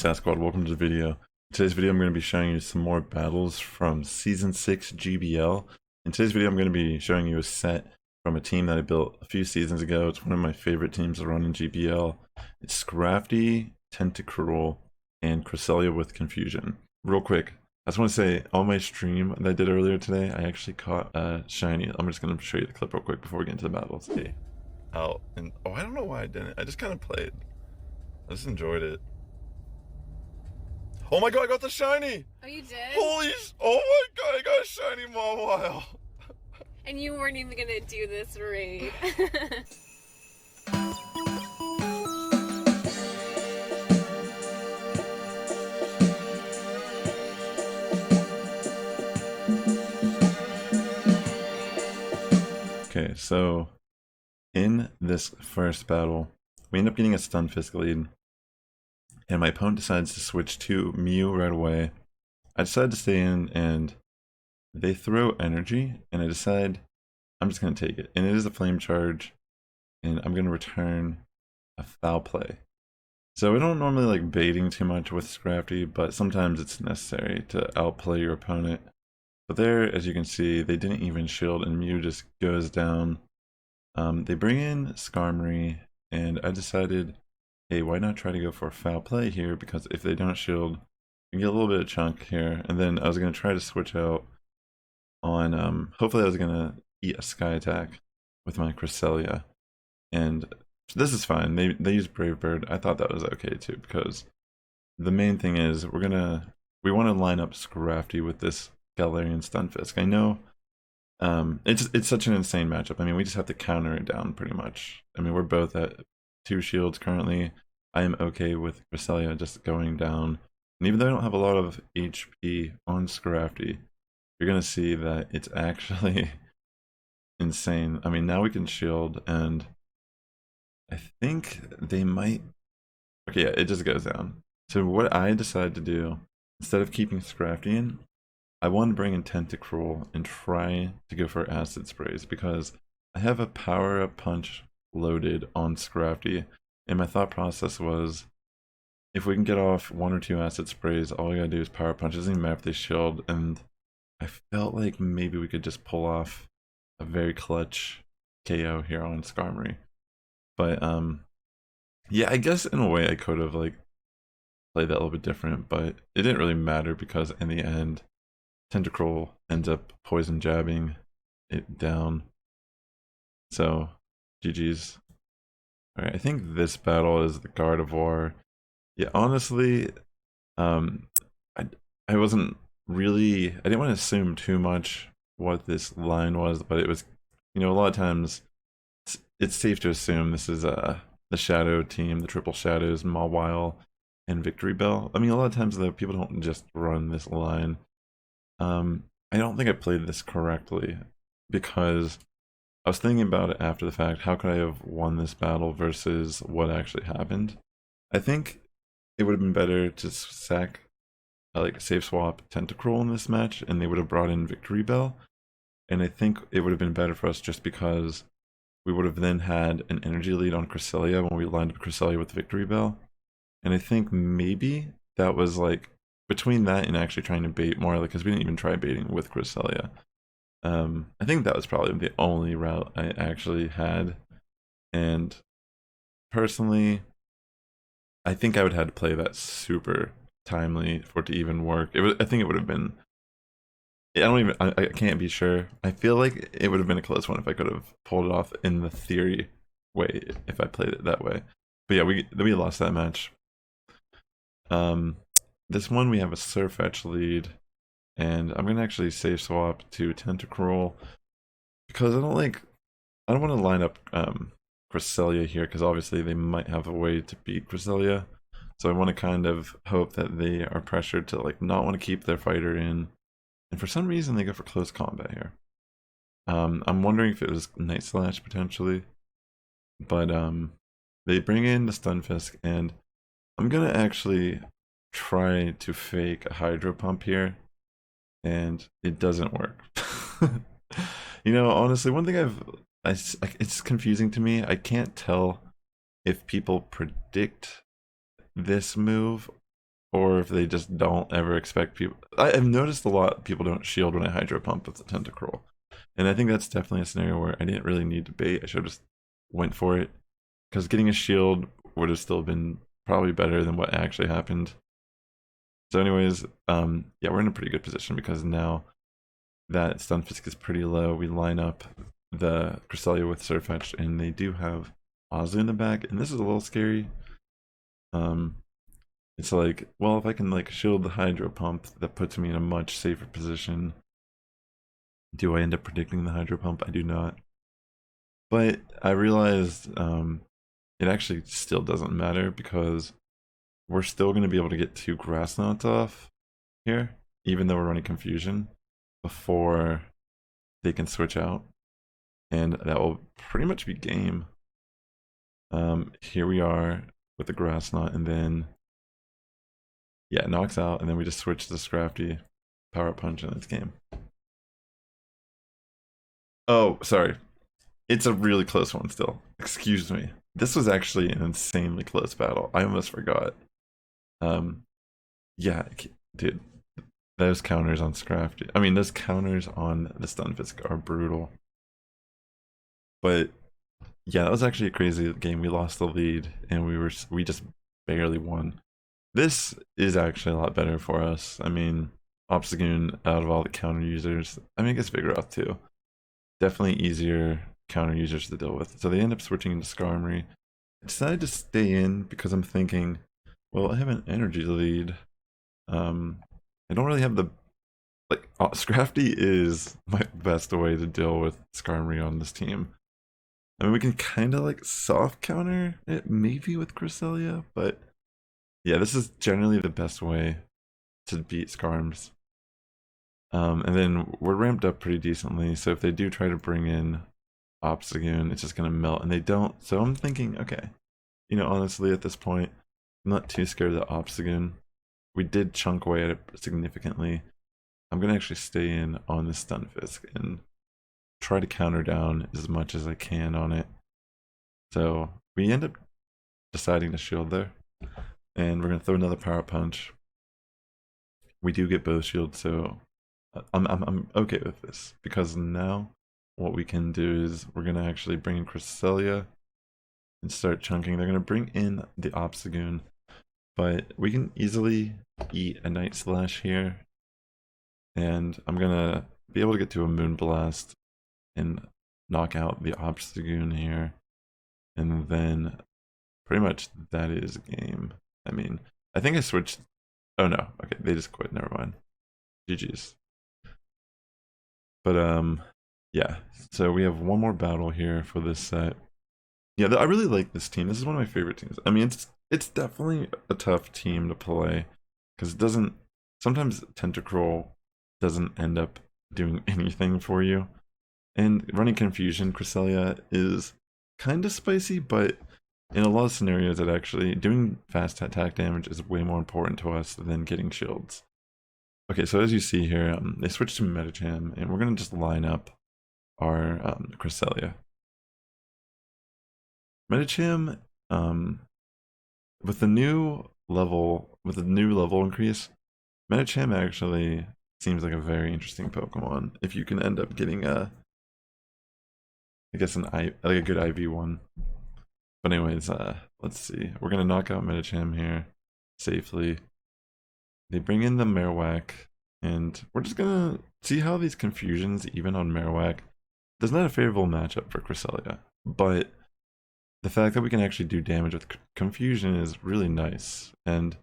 Sass Squad, welcome to the video. In today's video I'm going to be showing you some more battles from Season 6 GBL. In today's video I'm going to be showing you a set from a team that I built a few seasons ago. It's one of my favorite teams to run in GBL. It's Scrafty, Tentacruel, and Cresselia with Confusion. Real quick, I just want to say, on my stream that I did earlier today, I actually caught a shiny. I'm just going to show you the clip real quick before we get into the battles. Hey, out and oh, I don't know why I didn't. I just kind of played. I just enjoyed it. Oh my god, I got the shiny! Oh, you did? Holy, oh my god, I got a shiny Mawile! And you weren't even gonna do this raid. Okay, so in this first battle, we end up getting a Stunfisk lead. And my opponent decides to switch to Mew right away. I decide to stay in, and they throw energy, and I decide I'm just going to take it. And it is a flame charge, and I'm going to return a foul play. So I don't normally like baiting too much with Scrafty, but sometimes it's necessary to outplay your opponent. But there, as you can see, they didn't even shield, and Mew just goes down. They bring in Skarmory, and I decided, hey, why not try to go for a foul play here? Because if they don't shield, we get a little bit of chunk here. And then I was going to try to switch out on, hopefully I was going to eat a Sky Attack with my Cresselia. And this is fine. They use Brave Bird. I thought that was okay too, because the main thing is we want to line up Scrafty with this Galarian Stunfisk. I know it's such an insane matchup. I mean, we just have to counter it down pretty much. I mean, we're both at 2 shields currently. I am okay with Cresselia just going down. And even though I don't have a lot of HP on Scrafty, you're going to see that it's actually insane. I mean, now we can shield, and I think they might... Okay, yeah, it just goes down. So what I decided to do, instead of keeping Scrafty in, I want to bring in Tentacruel and try to go for Acid Sprays, because I have a power-up punch loaded on Scrafty, and my thought process was, if we can get off 1 or 2 Acid Sprays, all we gotta do is power punch. It doesn't even matter if they shield. And I felt like maybe we could just pull off a very clutch KO here on Skarmory. But yeah, I guess in a way I could have like played that a little bit different, but it didn't really matter, because in the end Tentacruel ends up poison jabbing it down. So GG's. Alright, I think this battle is the Gardevoir. Yeah, honestly, I wasn't really, I didn't want to assume too much what this line was, but it was, you know, a lot of times it's safe to assume this is the Shadow team, the Triple Shadows, Mawile, and Victory Bell. I mean, a lot of times though, people don't just run this line. I don't think I played this correctly, because I was thinking about it after the fact. How could I have won this battle versus what actually happened? I think it would have been better to sack, like save swap Tentacruel in this match, and they would have brought in Victory Bell. And I think it would have been better for us just because we would have then had an energy lead on Cresselia when we lined up Cresselia with Victory Bell. And I think maybe that was like between that and actually trying to bait more, like, because we didn't even try baiting with Cresselia. I think that was probably the only route I actually had, and personally, I think I would have had to play that super timely for it to even work. I think it would have been. I can't be sure. I feel like it would have been a close one if I could have pulled it off in the theory way if I played it that way. But yeah, we lost that match. This one we have a Surfetch lead. And I'm gonna actually save swap to Tentacruel, because I don't want to line up Cresselia here, because obviously they might have a way to beat Cresselia. So I want to kind of hope that they are pressured to like not want to keep their fighter in, and for some reason they go for close combat here. I'm wondering if it was Night Slash potentially, but they bring in the Stunfisk, and I'm gonna actually try to fake a Hydro Pump here. And it doesn't work. You know, honestly, one thing it's confusing to me. I can't tell if people predict this move or if they just don't ever expect people. I've noticed a lot of people don't shield when I Hydro Pump with the Tentacruel. And I think that's definitely a scenario where I didn't really need to bait. I should have just went for it. Because getting a shield would have still been probably better than what actually happened. So anyways, yeah, we're in a pretty good position because now that Stunfisk is pretty low, we line up the Cresselia with Surfetch, and they do have Ozzy in the back, and this is a little scary. It's like, well, if I can like shield the Hydro Pump, that puts me in a much safer position. Do I end up predicting the Hydro Pump? I do not. But I realized it actually still doesn't matter because we're still going to be able to get 2 Grass Knots off here, even though we're running Confusion, before they can switch out. And that will pretty much be game. Here we are with the Grass Knot, and then, yeah, it knocks out, and then we just switch to Scrafty, Power Up Punch, and it's game. Oh, sorry. It's a really close one still. Excuse me. This was actually an insanely close battle. I almost forgot. Yeah, dude. Those counters on Scrafty. I mean, those counters on the Stunfisk are brutal. But yeah, that was actually a crazy game. We lost the lead, and we just barely won. This is actually a lot better for us. I mean, Obstagoon, out of all the counter users, I mean, it gets Vigoroth too. Definitely easier counter users to deal with. So they end up switching into Skarmory. I decided to stay in because I'm thinking, well, I have an energy lead. I don't really have the like. Scrafty is my best way to deal with Skarmory on this team. I mean, we can kind of like soft counter it maybe with Cresselia, but yeah, this is generally the best way to beat Skarms. And then we're ramped up pretty decently, so if they do try to bring in Obstagoon, it's just gonna melt, and they don't. So I'm thinking, okay, you know, honestly, at this point, I'm not too scared of the Obstagoon. We did chunk away at it significantly. I'm gonna actually stay in on the Stunfisk and try to counter down as much as I can on it. So we end up deciding to shield there, and we're gonna throw another Power Punch. We do get both shields, so I'm okay with this because now what we can do is we're gonna actually bring in Cresselia and start chunking. They're gonna bring in the Obstagoon, but we can easily eat a Night Slash here, and I'm gonna be able to get to a Moonblast and knock out the Obstagoon here, and then pretty much that is game. I mean, I think I switched. Oh no, okay, they just quit. Never mind. GG's. But yeah. So we have one more battle here for this set. Yeah, I really like this team. This is one of my favorite teams. I mean, it's definitely a tough team to play because it doesn't. Sometimes Tentacruel doesn't end up doing anything for you, and running Confusion Cresselia is kind of spicy, but in a lot of scenarios, it actually doing fast attack damage is way more important to us than getting shields. Okay, so as you see here, they switched to Medicham, and we're gonna just line up our Cresselia. Medicham, with the new level increase, Medicham actually seems like a very interesting Pokemon. If you can end up getting a, I guess like a good IV one. But anyways, let's see. We're gonna knock out Medicham here safely. They bring in the Marowak, and we're just gonna see how these confusions, even on Marowak, there's not a favorable matchup for Cresselia, but the fact that we can actually do damage with confusion is really nice. And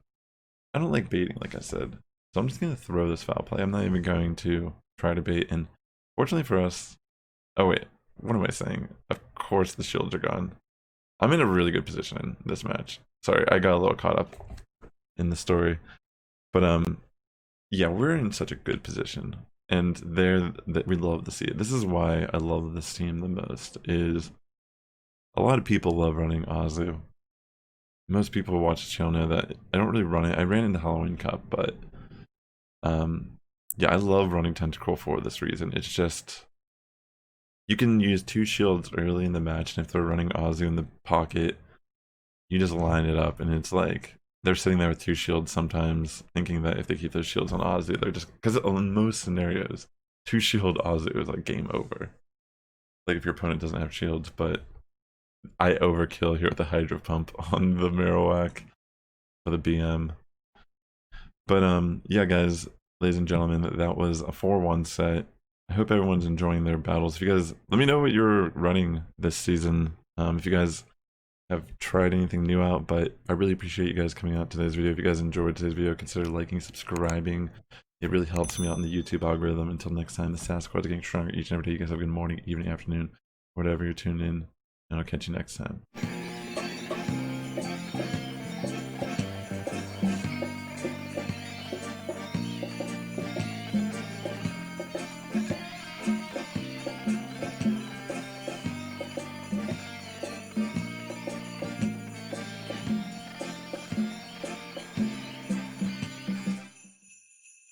I don't like baiting, like I said, so I'm just gonna throw this foul play. I'm not even going to try to bait. And fortunately for us, oh wait, what am I saying? Of course the shields are gone. I'm in a really good position in this match. Sorry, I got a little caught up in the story. But yeah, we're in such a good position, and that we love to see it. This is why I love this team the most. Is a lot of people love running Azu. Most people who watch the channel know that I don't really run it. I ran into Halloween Cup, but yeah, I love running Tentacruel for this reason. It's just you can use 2 shields early in the match, and if they're running Azu in the pocket, you just line it up, and it's like they're sitting there with 2 shields sometimes, thinking that if they keep those shields on Ozzy, they're just, because in most scenarios, 2 shield Ozzy is like game over. Like if your opponent doesn't have shields, but I overkill here with the Hydro Pump on the Marowak for the BM. But yeah, guys, ladies and gentlemen, that was a 4-1 set. I hope everyone's enjoying their battles. If you guys, let me know what you're running this season. If you guys have tried anything new out, but I really appreciate you guys coming out to today's video. If you guys enjoyed today's video, consider liking, subscribing. It really helps me out in the YouTube algorithm. Until next time, the Sass Squad is getting stronger each and every day. You guys have a good morning, evening, afternoon, whatever you're tuned in, and I'll catch you next time.